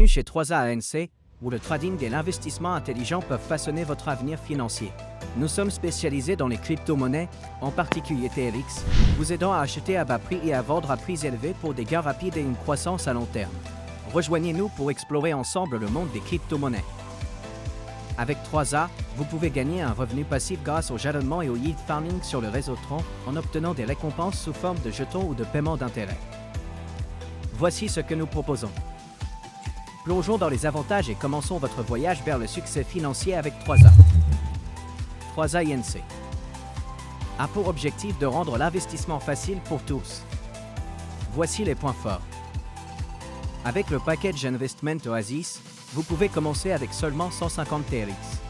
Bienvenue chez 3A ANC, où le trading et l'investissement intelligent peuvent façonner votre avenir financier. Nous sommes spécialisés dans les crypto-monnaies, en particulier TRX, vous aidant à acheter à bas prix et à vendre à prix élevé pour des gains rapides et une croissance à long terme. Rejoignez-nous pour explorer ensemble le monde des crypto-monnaies. Avec 3A, vous pouvez gagner un revenu passif grâce au jalonnement et au yield farming sur le réseau Tron en obtenant des récompenses sous forme de jetons ou de paiement d'intérêt. Voici ce que nous proposons. Plongeons dans les avantages et commençons votre voyage vers le succès financier avec 3A. 3A INC a pour objectif de rendre l'investissement facile pour tous. Voici les points forts. Avec le package Investment Oasis, vous pouvez commencer avec seulement 150 TRX.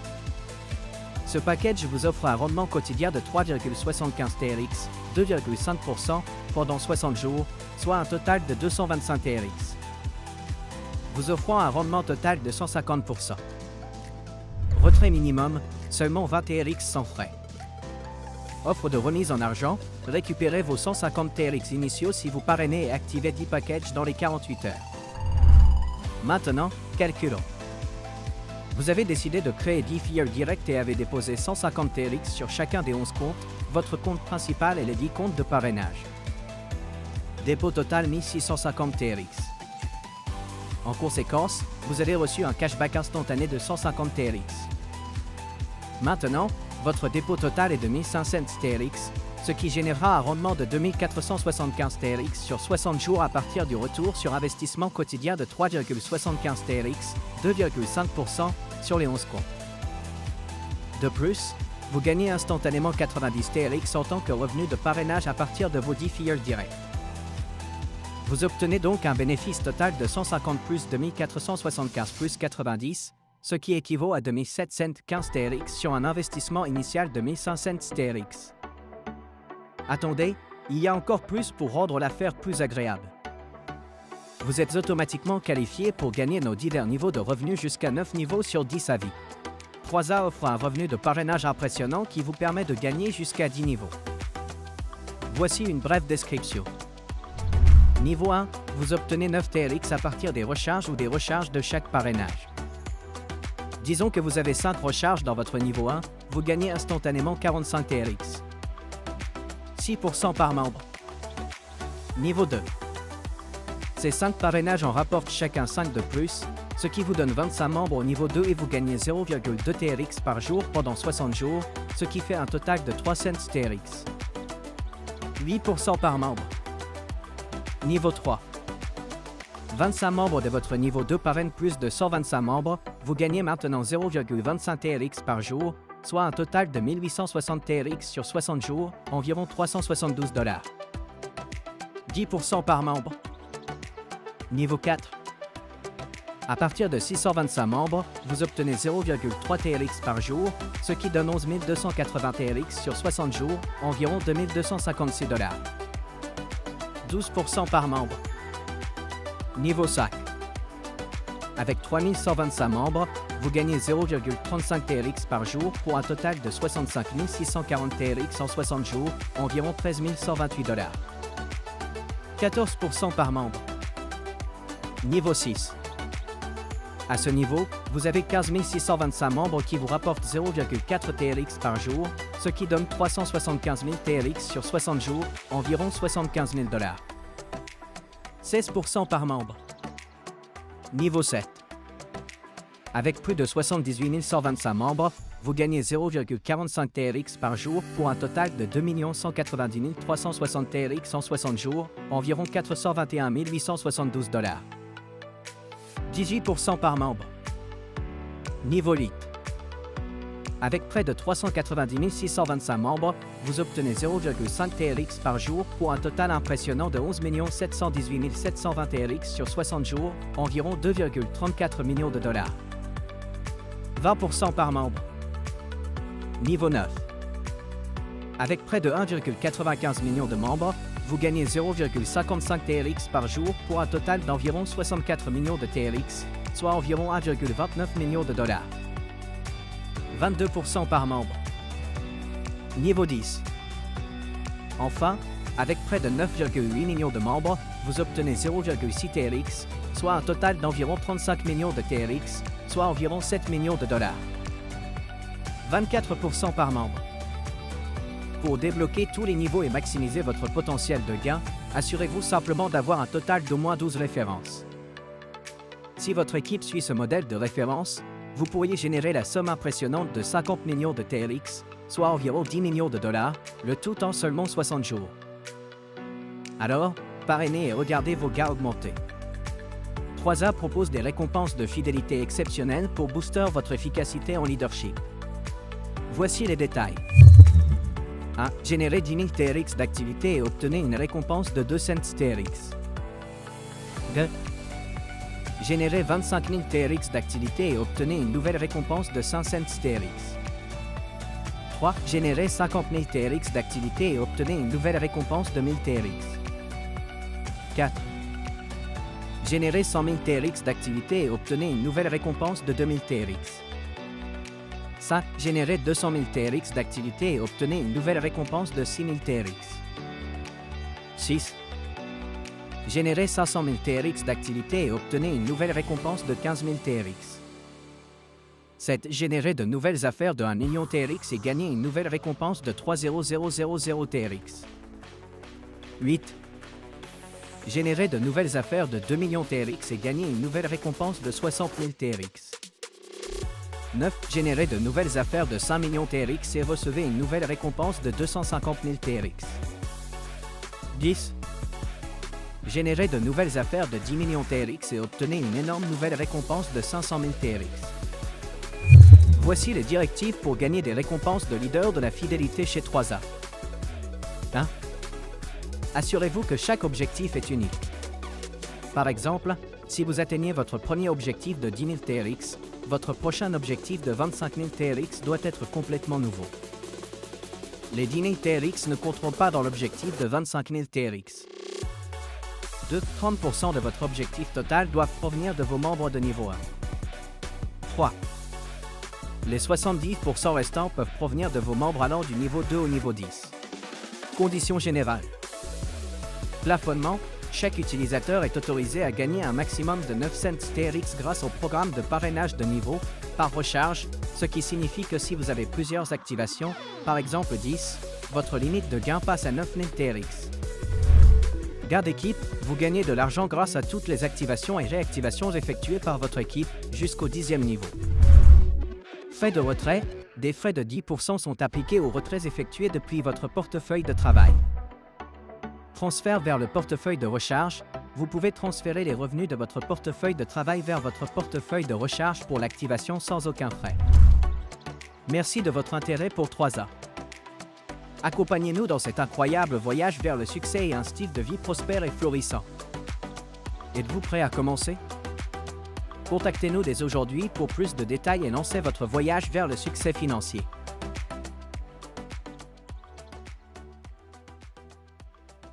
Ce package vous offre un rendement quotidien de 3,75 TRX, 2,5% pendant 60 jours, soit un total de 225 TRX. Vous offrant un rendement total de 150%. Retrait minimum, seulement 20 TRX sans frais. Offre de remise en argent, récupérez vos 150 TRX initiaux si vous parrainez et activez 10 packages dans les 48 heures. Maintenant, calculons. Vous avez décidé de créer 10 FIR Direct et avez déposé 150 TRX sur chacun des 11 comptes, votre compte principal et les 10 comptes de parrainage. Dépôt total 1650 TRX. En conséquence, vous avez reçu un cashback instantané de 150 TRX. Maintenant, votre dépôt total est de 1500 TRX, ce qui générera un rendement de 2475 TRX sur 60 jours à partir du retour sur investissement quotidien de 3,75 TRX, 2,5% sur les 11 comptes. De plus, vous gagnez instantanément 90 TRX en tant que revenu de parrainage à partir de vos 10 FIR Direct. Vous obtenez donc un bénéfice total de 150 plus 2475 plus 90, ce qui équivaut à 2715 TRX sur un investissement initial de 1500 TRX. Attendez, il y a encore plus pour rendre l'affaire plus agréable. Vous êtes automatiquement qualifié pour gagner nos divers niveaux de revenus jusqu'à 9 niveaux sur 10 à vie. 3A offre un revenu de parrainage impressionnant qui vous permet de gagner jusqu'à 10 niveaux. Voici une brève description. Niveau 1, vous obtenez 9 TRX à partir des recharges ou des recharges de chaque parrainage. Disons que vous avez 5 recharges dans votre niveau 1, vous gagnez instantanément 45 TRX. 6% par membre. Niveau 2. Ces 5 parrainages en rapportent chacun 5 de plus, ce qui vous donne 25 membres au niveau 2 et vous gagnez 0,2 TRX par jour pendant 60 jours, ce qui fait un total de 300 TRX. 8% par membre. Niveau 3. 25 membres de votre niveau 2 parrainent plus de 125 membres, vous gagnez maintenant 0,25 TRX par jour, soit un total de 1860 TRX sur 60 jours, environ $372. 10% par membre. Niveau 4. À partir de 625 membres, vous obtenez 0,3 TRX par jour, ce qui donne 11 280 TRX sur 60 jours, environ $2256. 12% par membre. Niveau 5. Avec 3125 membres, vous gagnez 0,35 TRX par jour pour un total de 65 640 TRX en 60 jours, environ $13 128. 14% par membre. Niveau 6. À ce niveau, vous avez 15 625 membres qui vous rapportent 0,4 TRX par jour, ce qui donne 375 000 TRX sur 60 jours, environ $75 000. 16% par membre. Niveau 7. Avec plus de 78 125 membres, vous gagnez 0,45 TRX par jour pour un total de 2 190 360 TRX en 60 jours, environ $421 872. 18% par membre. Niveau 8. Avec près de 390 625 membres, vous obtenez 0,5 TRX par jour pour un total impressionnant de 11 718 720 TRX sur 60 jours, environ $2,34 millions. 20% par membre. Niveau 9. Avec près de 1,95 million de membres, vous gagnez 0,55 TRX par jour pour un total d'environ 64 millions de TRX, soit environ $1,29 millions. 22% par membre. Niveau 10. Enfin, avec près de 9,8 millions de membres, vous obtenez 0,6 TRX soit un total d'environ 35 millions de TRX, soit environ 7 millions de dollars. 24% par membre. Pour débloquer tous les niveaux et maximiser votre potentiel de gain, assurez-vous simplement d'avoir un total d'au moins 12 références. Si votre équipe suit ce modèle de référence, vous pourriez générer la somme impressionnante de 50 millions de TRX, soit environ 10 millions de dollars, le tout en seulement 60 jours. Alors, parrainez et regardez vos gains augmenter. 3A propose des récompenses de fidélité exceptionnelles pour booster votre efficacité en leadership. Voici les détails. 1. Générez 10 000 TRX d'activité et obtenez une récompense de 2 cents TRX. 2. Générez 25 000 TRX d'activité et obtenez une nouvelle récompense de 5 cents TRX. 3. Générez 50 000 TRX d'activité et obtenez une nouvelle récompense de 1000 TRX. 4. Générez 100 000 TRX d'activité et obtenez une nouvelle récompense de 2000 TRX. 5. Générez 200 000 TRX d'activité et obtenez une nouvelle récompense de 6000 TRX. 6. Générez 500 000 TRX d'activité et obtenez une nouvelle récompense de 15 000 TRX. 7. Générez de nouvelles affaires de 1 million TRX et gagnez une nouvelle récompense de 30000 TRX. 8. Générez de nouvelles affaires de 2 millions TRX et gagnez une nouvelle récompense de 60 000 TRX. 9. Générez de nouvelles affaires de 5 millions TRX et recevez une nouvelle récompense de 250 000 TRX. 10. Générez de nouvelles affaires de 10 millions TRX et obtenez une énorme nouvelle récompense de 500 000 TRX. Voici les directives pour gagner des récompenses de leader de la fidélité chez 3A. 1. Assurez-vous que chaque objectif est unique. Par exemple, si vous atteignez votre premier objectif de 10 000 TRX, votre prochain objectif de 25 000 TRX doit être complètement nouveau. Les 10 000 TRX ne compteront pas dans l'objectif de 25 000 TRX. 2. 30% de votre objectif total doivent provenir de vos membres de niveau 1. 3. Les 70% restants peuvent provenir de vos membres allant du niveau 2 au niveau 10. Conditions générales. Plafonnement. Chaque utilisateur est autorisé à gagner un maximum de 9 cents TRX grâce au programme de parrainage de niveau par recharge, ce qui signifie que si vous avez plusieurs activations, par exemple 10, votre limite de gain passe à 9000 TRX. Gain d'équipe, vous gagnez de l'argent grâce à toutes les activations et réactivations effectuées par votre équipe jusqu'au 10e niveau. Frais de retrait, des frais de 10% sont appliqués aux retraits effectués depuis votre portefeuille de travail. Transfert vers le portefeuille de recharge, vous pouvez transférer les revenus de votre portefeuille de travail vers votre portefeuille de recharge pour l'activation sans aucun frais. Merci de votre intérêt pour 3A. Accompagnez-nous dans cet incroyable voyage vers le succès et un style de vie prospère et florissant. Êtes-vous prêt à commencer? Contactez-nous dès aujourd'hui pour plus de détails et lancez votre voyage vers le succès financier.